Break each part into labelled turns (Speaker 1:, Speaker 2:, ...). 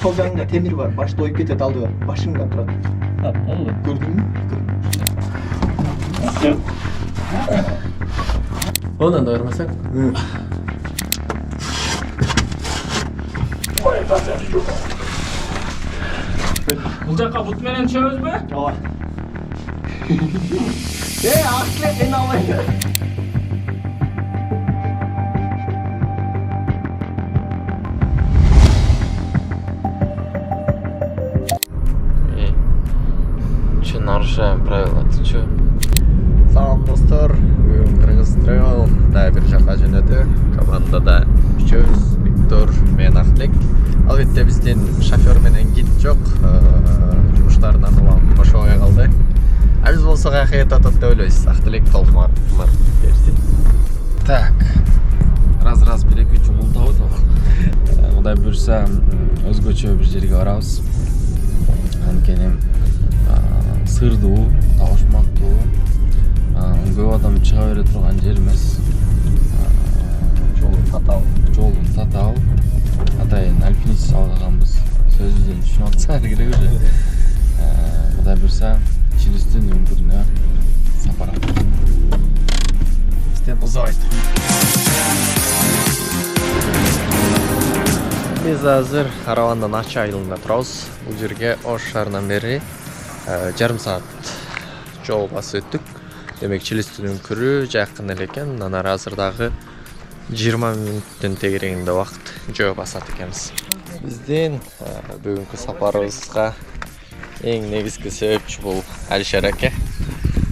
Speaker 1: Sol жағыңда темір бар, башты ойып кетеді алды бар. Башыңда тұрады. Көрдің мü?
Speaker 2: Ondan da vermesek.
Speaker 3: Бұл жаққа бұтменен түсеміз бе?
Speaker 1: Ой. Ақылет, мен алайын.
Speaker 2: Че нарушаем правила, ты че?
Speaker 4: Салам достар, бүгін Кыргыз Travel да бир жака жөнөдү. Командада үчөөбүз, Виктор, мен Ахлек. Албетте биздин шофер менен гид жок. Жумуштарынан улам ошогой калды. Биз болсо акыйкат атат деп ойлойбуз. Ахлек толкума берсин.
Speaker 2: Так. Раз bir iki жумул табыт. Кудай буйрса өзгөчө бир жерге барабыз. Анткени сырдуу, табышмактуу, көп адам чыга бере турган жер эмес.
Speaker 4: Жолу
Speaker 2: татаал. Атайын альпинист алганбыз. Сөзүбүздөн түшүнүп атса керек уже. Кудай буйрса Чилистин өңкүрүнө сапар алып.
Speaker 4: Бизден узабайт. Биз азыр Каравандын Ача айылында турабыз. Бул жерге Ош шаарынан бери жарым саат жол басып өттүк. Демек Чилистин өңкүрү жакын эле экен. Анан ары азыр дагы 20 мүнөттүн тегерегинде убакыт жөө басат экенбиз. Биздин бүгүнкү сапарыбызга эң негизги себепчи бул Алишер аке.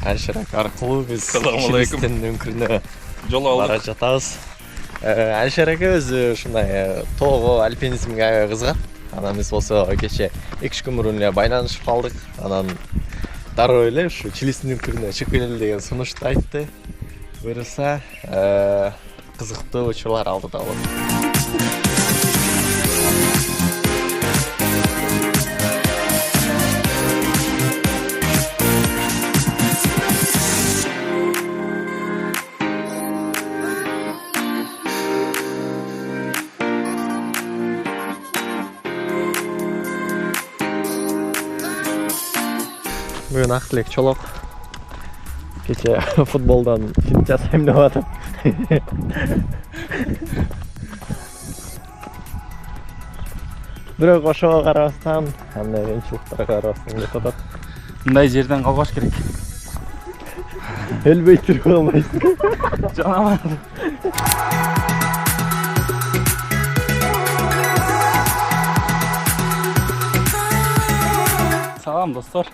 Speaker 4: Алишер аке аркылуу биз Чилистин өңкүрүнө бара жатабыз. Алишер аке өзү ушундай тоого альпинизмге аябай кызыгат. Анан биз болсо кече 2 күн мурун эле байланышып калдык. Анан дароо эле ушу Чилистин өңкүрүнө чыгып келели деген сунушту айтты. Буйрса кызыктуу учурлар алдыда болот. Бүгін Ақтілек Чолок кеше футболдан финт жасайм деп атып. Бирок ошого карабастан, кандай кыйынчылыктарга карабастан деп атат.
Speaker 3: Мындай жерден калбаш керек.
Speaker 4: Өлбөй туруп калбайсың.
Speaker 3: Жанаман. Салам достор.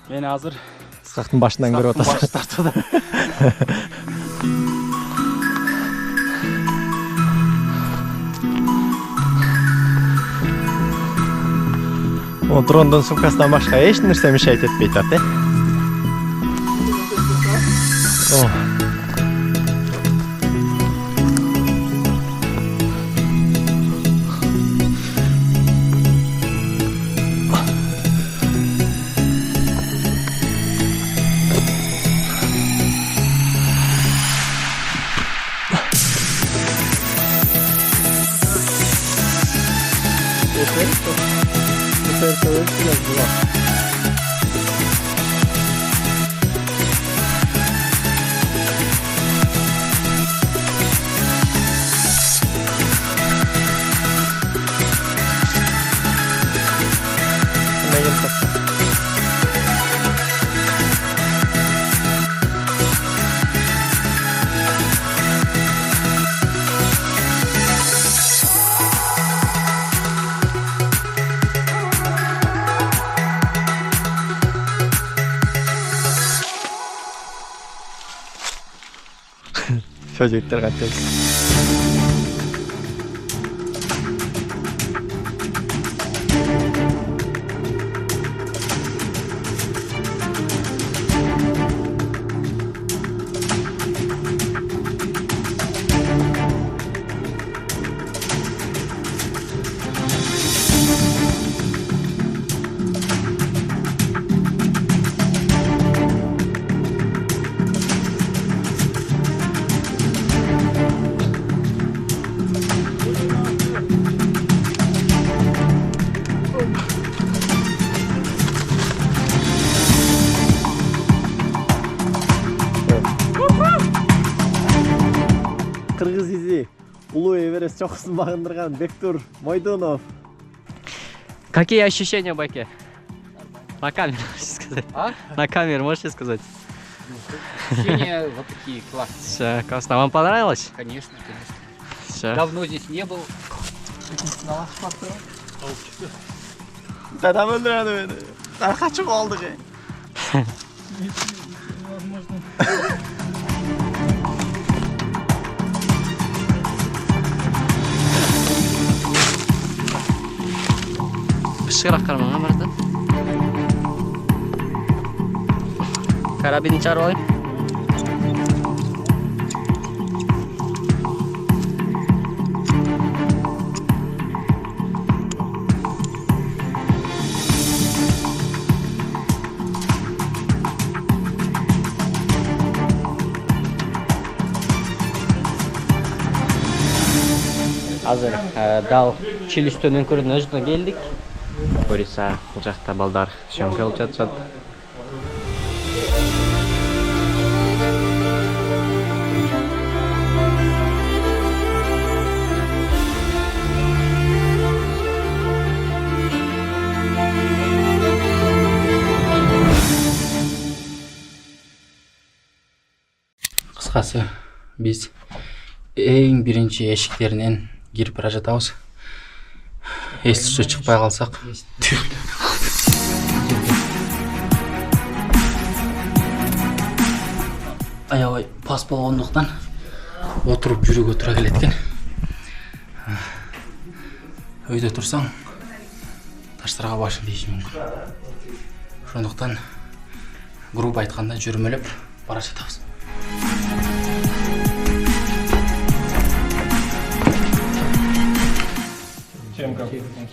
Speaker 3: Мен азыр
Speaker 4: Исхактын башынан көрүп атасың.
Speaker 3: Баш тартады.
Speaker 4: Дрондун сумкасынан башка эч нерсе мешает этпейт атат, Çocuklar kaçacak.
Speaker 1: Эверест чокусун багындырган Бектур Мойдунов.
Speaker 5: Какие ощущения, Баке? На камеру можешь сказать.
Speaker 6: А?
Speaker 5: На камеру можешь сказать.
Speaker 6: Ощущения вот такие классные.
Speaker 5: Все, классно. Вам понравилось?
Speaker 6: Конечно, конечно.
Speaker 5: Все.
Speaker 6: Давно здесь не был.
Speaker 1: Dadam öldüredi beni. Ben kaçıp olduk.
Speaker 5: Işıkrak karmana vardı. Karabini çağır olayım. Hazır dal Çilüstü Ünkür'ün özüne geldik. Burası ocakta balдар şömke olup жатышат.
Speaker 3: Кыскасы биз эң биринчи эшиктеринен кирип бара жатабыз. Эс түшү чыкпай калсак. Аябай пас болгондуктан отуруп жүрүүгө туура келет экен. Өйдө турсаң таштарга башың тийиши мүмкүн. Ошондуктан грубо айтканда жүрмөлөп бара жатабыз.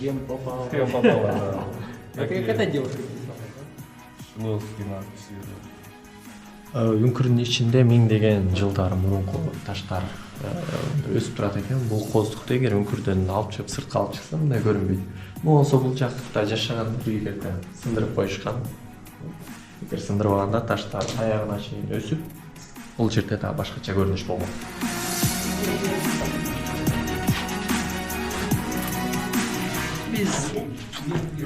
Speaker 7: Кем попал, да.
Speaker 6: Как это делать?
Speaker 7: Шиловский надписи.
Speaker 4: Үңкүрдүн ичинде миңдеген жылдар мурунку таштар өсүп турат экен. Бул коздукту эгер үңкүрдөн алып чыгып сыртка алып чыкса мындай көрүнбөйт. Болсо бул жакта жашаган бийлерде сындырып коюшкан. Эгер сындырбаганда таштар аягына чейин өсүп, бул жерде да башкача көрүнүш болгон. Биз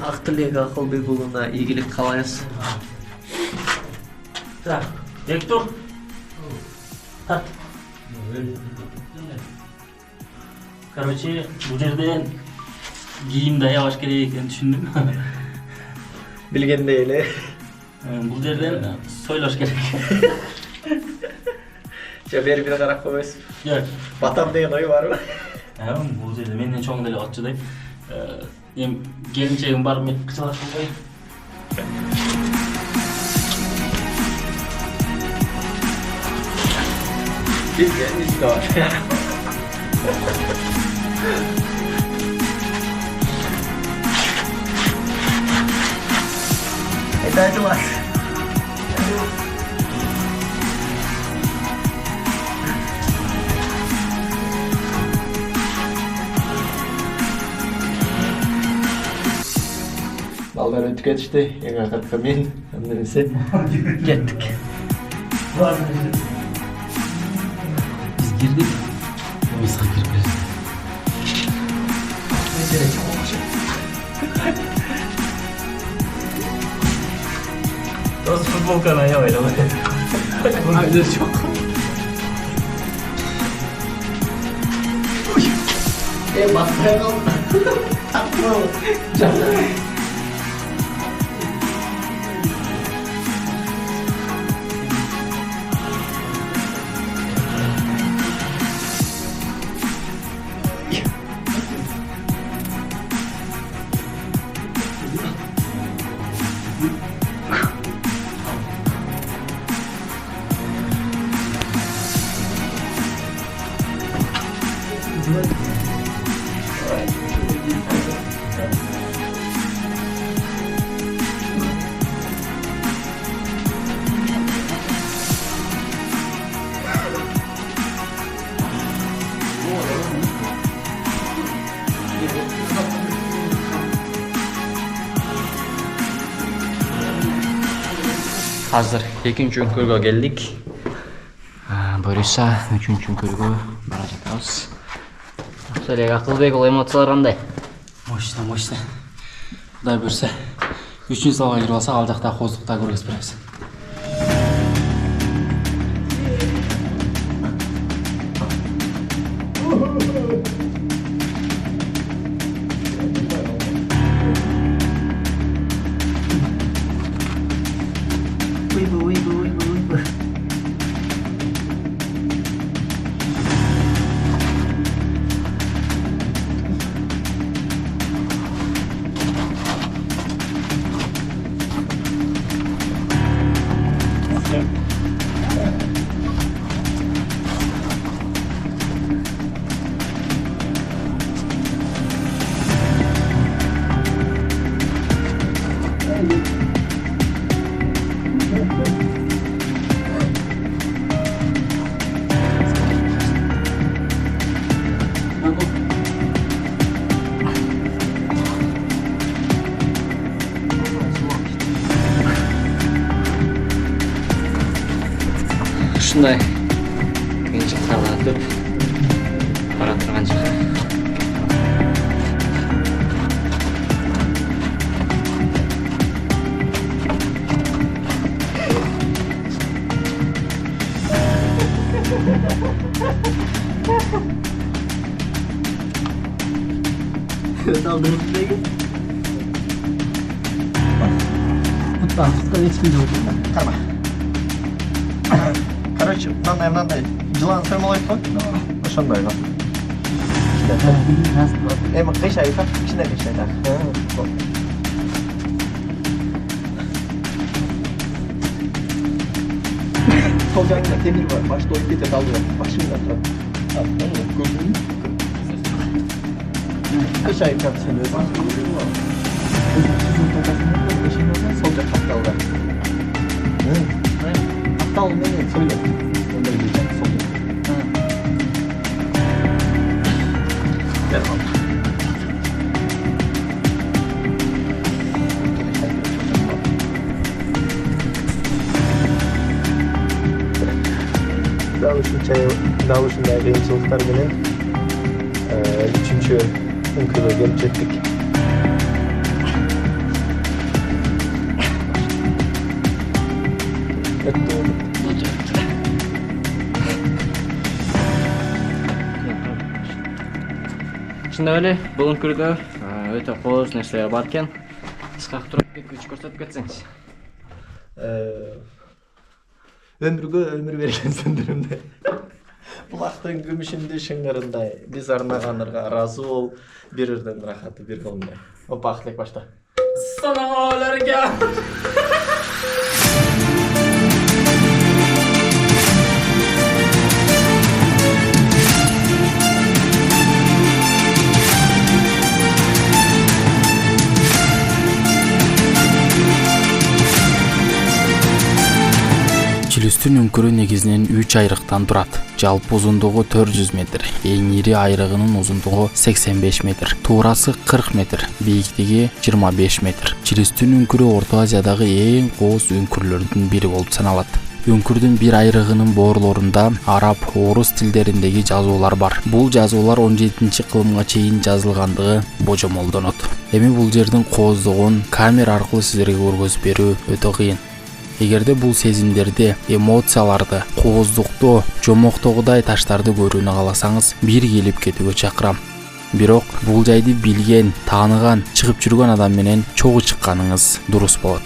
Speaker 4: Актылек Акылбек уулуна ийгилик каалайбыз.
Speaker 3: Так, Бектур. Так. Короче, бул жерден кийимди аябаш керек экенин түшүндүм.
Speaker 1: Bilgендей эле.
Speaker 3: Бул жерден сойлош керек.
Speaker 1: Же бери бири карап койбойсуз.
Speaker 3: Жок.
Speaker 1: Батам деген ой барбы?
Speaker 3: Бул жерде менден чоң деле катчыдай. Эми келинчегим барып мен кычалаш болбой.
Speaker 1: Bizge işte var. Hadi var. Ballar ötüp geçti. En arka men. Neyse. Gittik.
Speaker 3: Biz girdik. Biz girdik. Nasıl futbol kanalı ya öyle böyle. Aynen çok.
Speaker 1: Bastıraya kaldı. Tatlı. Canım.
Speaker 5: Hazır ikinci ünkürgө geldik. Buyursa üçüncü ünkürgө bara жатабыз. Селек Акылбек ул эмоциялар кандай?
Speaker 3: Мощно. Кудай буйрса, 3-залга кирип алсак, ал жакта кооздукта көргөзүп беребиз.
Speaker 5: Ушундай кыйынчылыктарды өтүп бара турган жака.
Speaker 1: Короче, мындай жылан соймолойт го. Ошондой го. Эми кыйшайт, кичине кыйшайт. Сол жагында темир бар, башта оюп кетет алды. Башында турат. Көрдүңбү? Кыйшайт сен өзүң. Сол жакка калды. Тал менен сөйлөп. Ондай дейт, сол. Дал ушундай кыйынчылыктар менен 3-чү үңкүргө келип жеттик.
Speaker 5: Ушундай эле бул үңкүрдө өтө кооз нерселер бар экен. Ысқақ тұрып күч көрсөтүп кетсеңиз.
Speaker 1: Өмүргө өмүр бергенсиңдер. Булактын күмүшүндө шыңгырындай биз арнагандарга ыраазы бол, бирирден рахаты бир кылмай. Бактылык башта.
Speaker 3: Санааларга. Чилүстүн үңкүрү негизинен 3 айрыктан турат. Жалпы узундугу 400 метр, эң ири айрыгынын узундугу 85 метр, туурасы 40 метр, бийиктиги 25 метр. Чилүстүн үңкүрү Орто Азиядагы эң кооз үңкүрлөрдүн бири болуп саналат. Үңкүрдүн бир айрыгынын боорлорунда араб, орус тилдериндеги жазуулар бар. Бул жазуулар 17-кылымга чейин жазылгандыгы божомолдонот. Эми бул жердин кооздугун камера аркылуу сиздерге көргөзүп берүү өтө кыйын. Эгерде бул сезимдерди, эмоцияларды, кооздукту, жомоктогудай таштарды көрүүнү кааласаңыз, бир келип кетүүгө чакырам. Бирок бул жайды билген, тааныган, чыгып жүргөн адам менен чогуу чыкканыңыз дурус болот.